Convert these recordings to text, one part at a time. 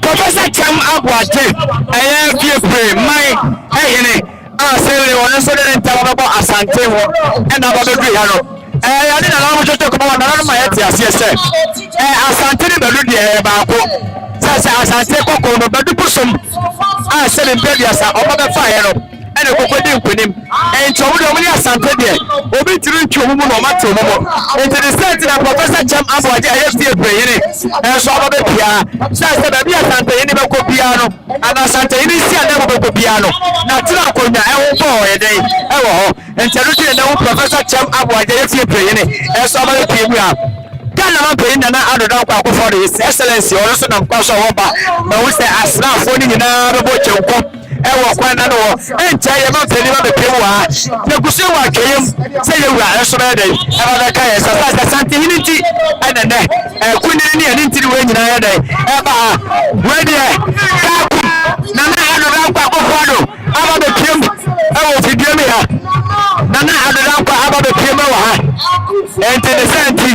Professor Cham Abuaje, I have my I say one so that Talaba Asante and Ababa. I didn't allow to talk about another my yes, Asante Beludi Bako, Asante Coco, but to put some I said in Pelias over the fire. And a cocodile with him, and told him Asante there, Obi to woman or Mato. And to the state that Professor Cham Abuaje, I have to pay and so the Pia, says that I be Asante in the piano, and Asante in the piano. Now, Tuna, I will go a day, and Territory and Professor Cham Abuaje, if you pay and so the Pia. Can't paying an other for his excellency or some Pasha Oba, but we say as now phoning in a boat. Ewa kwa nano encha ye ma peni ma bepewa na kusewa kayem say you are so ready aba ka yes Asante hiniti anene kunini ni hiniti we nyina ya dai eba we de na na ado kwa kofodo aba bepem ewo fidie me ha na na ado kwa aba bepem wa ha enti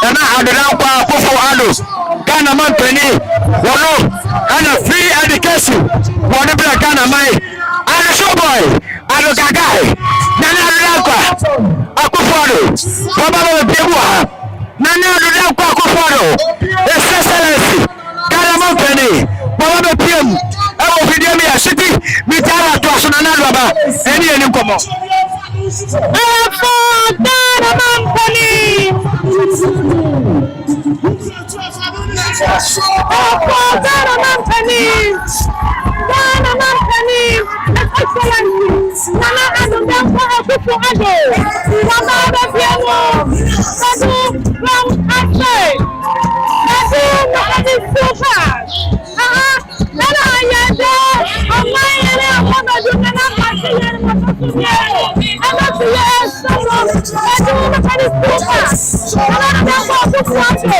na na ado kwa kofo Ghana man peni wono ana free education wono bra Ghana mai ana show boy ana gagai nana adakwa akuforo baba be biwa nana adakwa akuforo excellency Ghana man peni baba be piem e wo video me asiti mi tara to so nana baba eni nkomo Ghana man peni Ghana man peni excellency nana adakwa akufo ado baba be biwa ado from asay ado super nana ayade omayere amodo nana pasiyere mafasiyere amasiye somo ado nana super nana adakwa akufo ado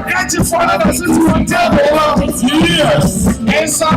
can't afford it. Yes. And so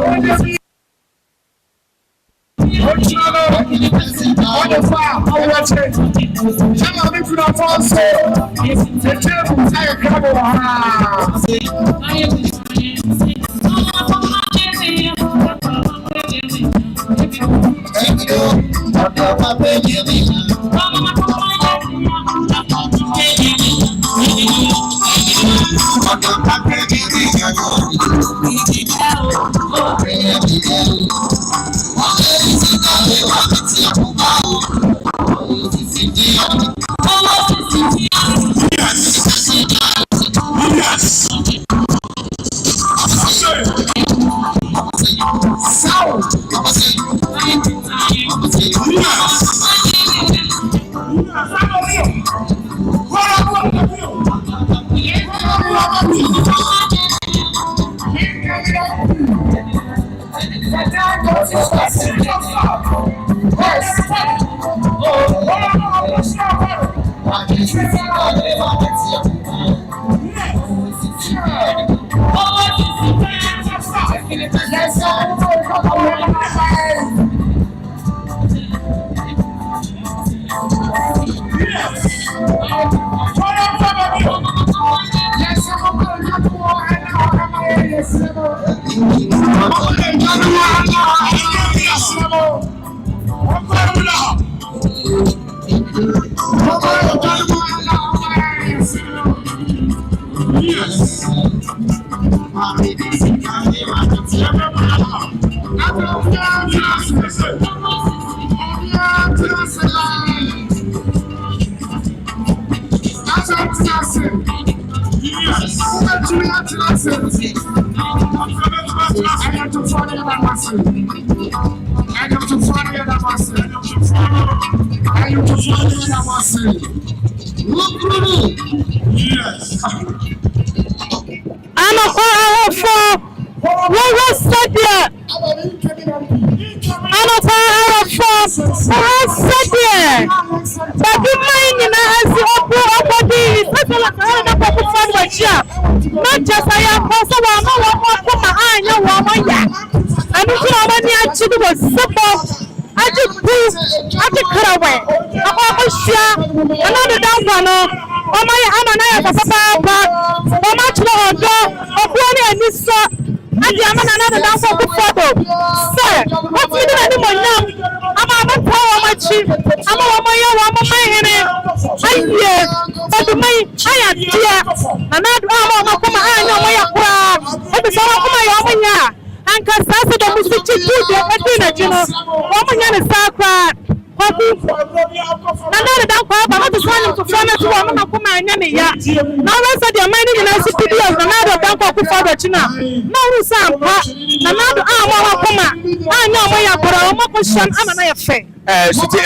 City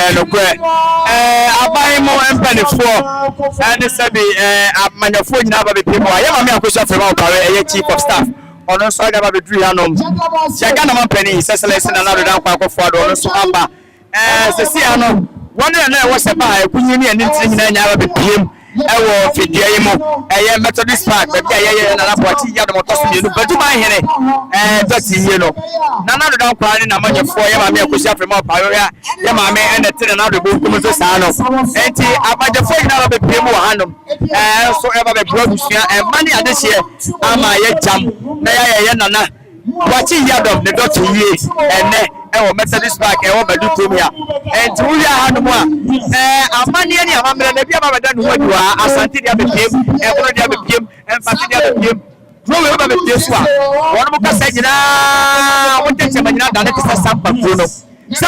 abai mo empanifo and sabi amanyafo nyina ba be people aye ma me akoso afema okare chief of staff ono so ga ba be dru hanom chega na mampani seselese na nado dan kwa akofo ado ono so aba sesi ano wona na e wo se ba ekunyi ni ani ntiri nyina nya ba be piem ewo fidie yi mo Methodist Park be bia na rapoti ya do motoso mienu baduma hene doti yi no na nado dan kwa ni na manyafo ye ma me akoso afema okare ya ma me ene tire na do bo kumo so sa no enti abajafo nyina ba be piem wo hanom so e ba be brobusua mani adehye ama ye jam na ya nana wachi yadom ne doti yi ene ewo Methodist Park ewo Badutomia enti wo ya hanom a amani ani amamre na bia ba bada no wadua asante dia be piem ekono dia be piem empati dia be piem we ba be tesu a wono mo kasa nyina wo tete manyina da ne kasa samba kuno so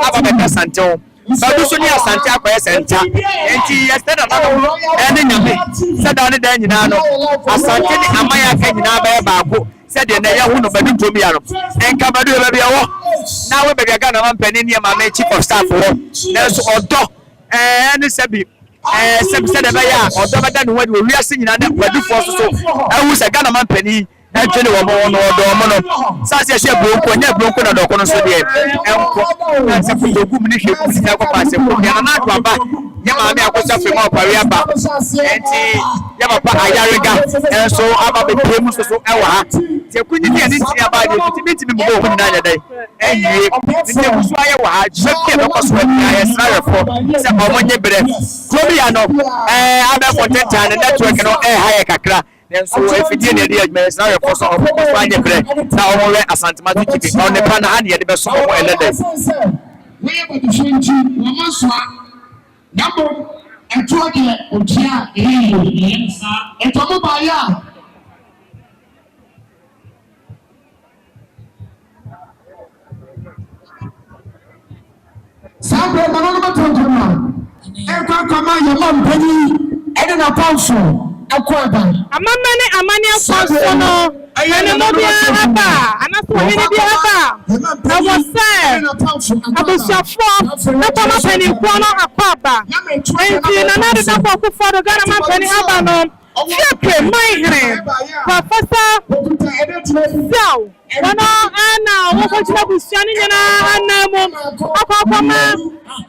aba be kasante o Badu so ni asante akoye senta enti yesterday na no ene nyame sada ne da nyina no asante ni amaya ka nyina ba baako sede na ya hu no Badutomia no enka badu e ba bia wo na we be ga na mampani ni ma me chief of staff wo na so odo ene sebi sebi sede ba ya odo ba da no wadi wi ase nyina na Badufo so ewu se ga na mampani ɛtwe ne wɔn no ɔdɔm no sase ɛhyɛ bronco nyɛ bronco na dɔkɔ no so deɛ ɛnkɔ sɛ kotogu mu ne hwɛ mu ne akɔ paase ko yɛn na ato aba yɛ maame akɔsa fam ɔpare aba ɛnti yɛ papa ayarega ɛnso aba bepie mu soso ɛwɔ ha tie kunyi ne ne ti aba deɛ tuti bitimi mu bɔ nyina nyɛ dɛ ɛyie ne musu ayɛ wɔ ha hyɛ bi ɛbɛkɔ so ayɛ srarefo sɛ ɔmo nye brɛ kuro ya no abɛ kɔntenta ne network no ha yɛ kakra so efidie ne de adwuma sna refo so ɔmo anye brɛ na ɔmo wɛ asantema to kibi ɔmo ne pa na ha ne yɛde bɛso ɔmo ɛlɛdɛ we yɛ bɛdifo nti wɔn soa nabo ɛtoɔ deɛ otua ɛyɛ ɛtɔmo ba yɛ a Sabe, mas não me conta não. É como a irmã Penny, é na pausa, a corda. A mamãe nem a mania pausa não. Ela não via aba, a nossa menina via aba. A você, a pessoa for, não toma Penny quando a corda. Enfim, na nada da pouco fora, agora a Penny aba não. Fique mais professor Zhao wana ana wo ko tira busiani nyana anamo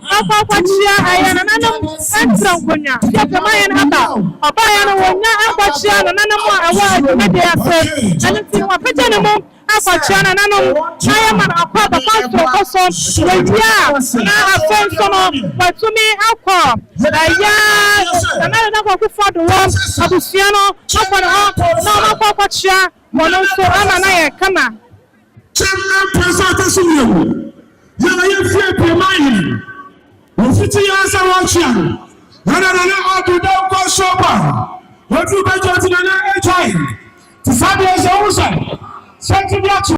akwa chia ayana nanam entra nkonya fiake mai na aba oba ya no wonya akwa chia na nanam awa adwuma de ase anti wa pete ne mo akwa chia na nanam aya man akwa ba pastor koso wejia na afenso no watumi akwa aya na kwa kufodo wo abusiano akwa na akwa chia mono so ana na ye kama chama presente sumiu yana ye fie pe mai o fiti ya sa wa chia na odu da ko soba o tu be jo ti na e chai ti sabe e se usa se ti